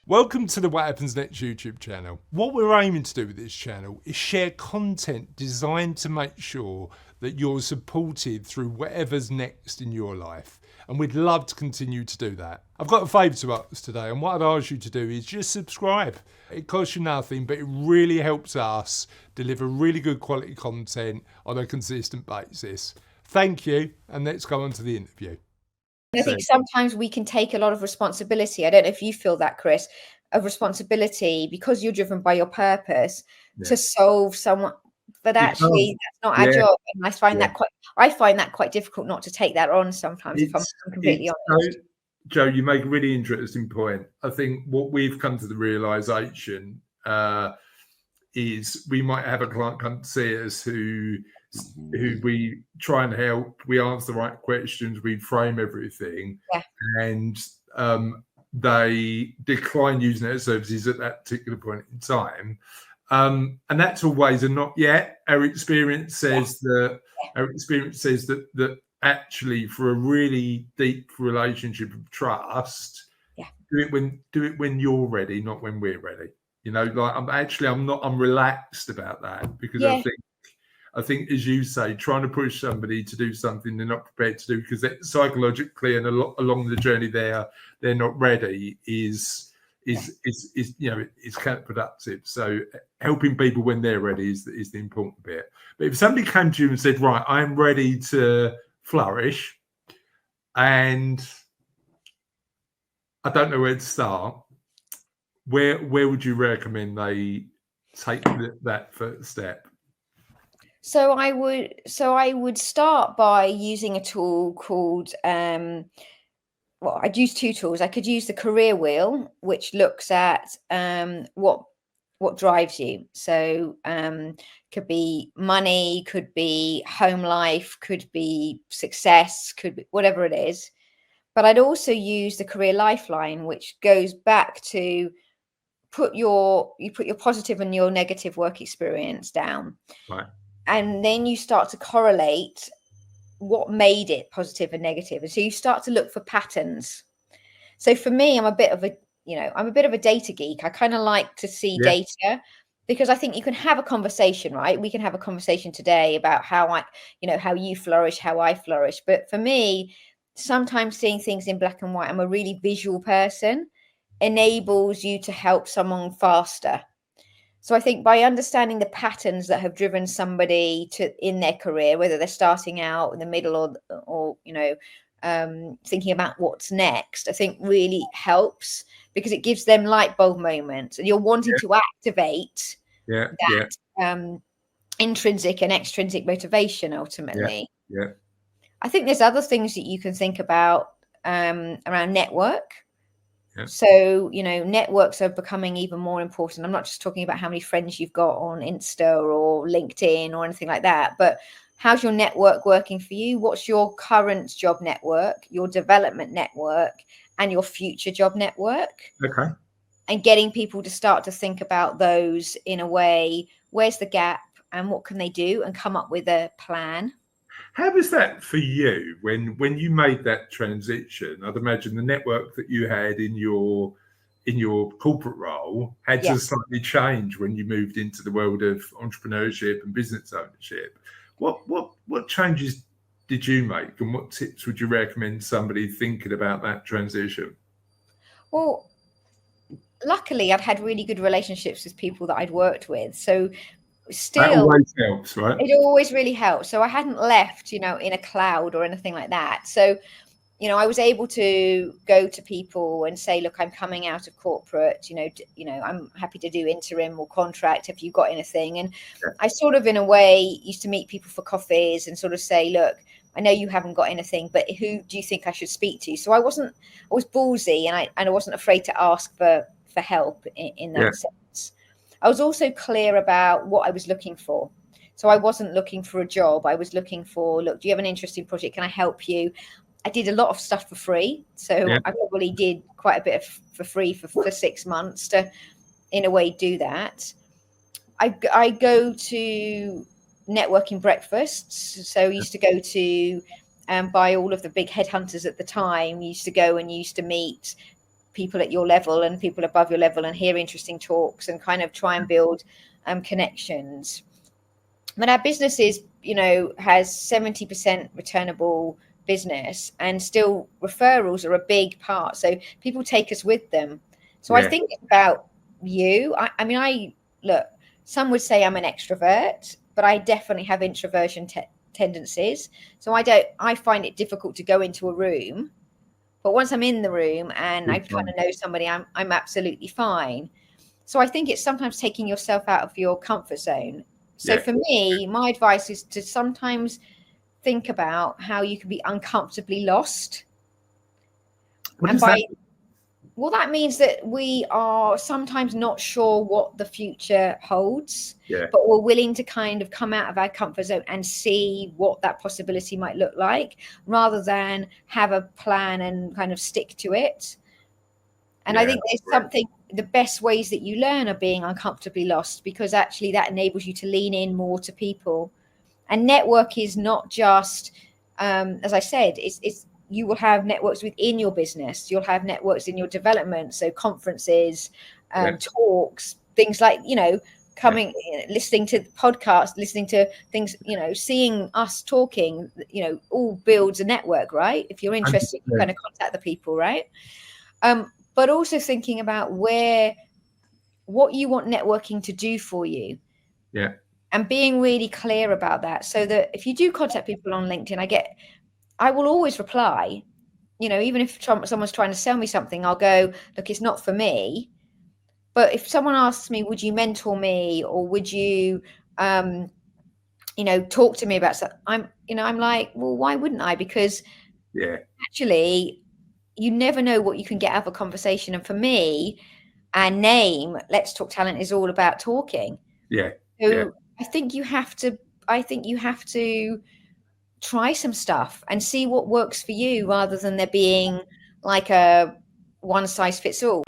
Welcome to the What Happens Next YouTube channel. What we're aiming to do with this channel is share content designed to make sure that you're supported through whatever's next in your life. And we'd love to continue to do that. I've got a favour to ask today, and what I'd ask you to do is just subscribe. It costs you nothing, but it really helps us deliver really good quality content on a consistent basis. Thank you, and let's go on to the interview. I think sometimes we can take a lot of responsibility. I don't know if you feel that, Chris, of responsibility because you're driven by your purpose to solve someone, but actually that's not our job. And I find that quite difficult not to take that on sometimes, if I'm completely honest. Joe, you make a really interesting point. I think what we've come to the realization is we might have a client come to see us who we try and help, we answer the right questions, we frame everything, and they decline using their services at that particular point in time. And that's always a not yet. Our experience says that actually for a really deep relationship of trust, do it when you're ready, not when we're ready. You know, like I'm relaxed about that because I think, as you say, trying to push somebody to do something they're not prepared to do because psychologically and along the journey they're not ready is counterproductive. So helping people when they're ready is the important bit. But if somebody came to you and said, right, I'm ready to flourish and I don't know where to start, where would you recommend they take that first step? So I would start by using a tool called I'd use two tools. I could use the career wheel, which looks at what drives you. So could be money, could be home life, could be success, could be whatever it is. But I'd also use the career lifeline, which goes back to put your positive and your negative work experience down. Right. And then you start to correlate what made it positive and negative. And so you start to look for patterns. So for me, I'm a bit of a data geek. I kind of like to see data because I think you can have a conversation, right? We can have a conversation today about how you flourish, how I flourish. But for me, sometimes seeing things in black and white, I'm a really visual person, enables you to help someone faster. So I think by understanding the patterns that have driven somebody in their career, whether they're starting out in the middle or thinking about what's next, I think really helps because it gives them light bulb moments, and you're wanting to activate that intrinsic and extrinsic motivation ultimately. I think there's other things that you can think about around network. So, networks are becoming even more important. I'm not just talking about how many friends you've got on Insta or LinkedIn or anything like that, but how's your network working for you? What's your current job network, your development network, and your future job network? Okay. And getting people to start to think about those in a way, where's the gap and what can they do, and come up with a plan. How was that for you when you made that transition? I'd imagine the network that you had in your corporate role had to slightly change when you moved into the world of entrepreneurship and business ownership. What changes did you make, and what tips would you recommend somebody thinking about that transition? Well, luckily, I'd had really good relationships with people that I'd worked with, so that always helps, right? It always really helps. So I hadn't left, in a cloud or anything like that. So, I was able to go to people and say, look, I'm coming out of corporate, I'm happy to do interim or contract. Have you got anything? And I sort of, in a way, used to meet people for coffees and sort of say, look, I know you haven't got anything, but who do you think I should speak to? So I was ballsy, and I wasn't afraid to ask for help in that sense. I was also clear about what I was looking for. So I wasn't looking for a job. I was looking for, look, do you have an interesting project? Can I help you? I did a lot of stuff for free. So I probably did quite a bit for free for 6 months to, in a way, do that. I go to networking breakfasts. So I used to go to by all of the big headhunters at the time. Used to go and used to meet people at your level and people above your level and hear interesting talks and kind of try and build connections. But our business is, has 70% returnable business, and still referrals are a big part. So people take us with them. So I think it's about you. I mean, look, some would say I'm an extrovert, but I definitely have introversion tendencies. So I find it difficult to go into a room, but once I'm in the room and I kind of know somebody, I'm absolutely fine. So I think it's sometimes taking yourself out of your comfort zone. So for me, my advice is to sometimes think about how you can be uncomfortably lost. Well, that means that we are sometimes not sure what the future holds, but we're willing to kind of come out of our comfort zone and see what that possibility might look like, rather than have a plan and kind of stick to it. And I think there's something, the best ways that you learn are being uncomfortably lost, because actually that enables you to lean in more to people. And network is not just, as I said, it's you will have networks within your business. You'll have networks in your development. So conferences, talks, things like, coming, listening to podcasts, listening to things, seeing us talking, all builds a network, right? If you're interested, you kind of contact the people, right? But also thinking about what you want networking to do for you. And being really clear about that, so that if you do contact people on LinkedIn, I will always reply. Even if someone's trying to sell me something, I'll go, look, it's not for me. But if someone asks me, would you mentor me, or would you, talk to me about something, I'm like, well, why wouldn't I? Because actually, you never know what you can get out of a conversation. And for me, our name, Let's Talk Talent, is all about talking. So I think you have to try some stuff and see what works for you, rather than there being like a one size fits all.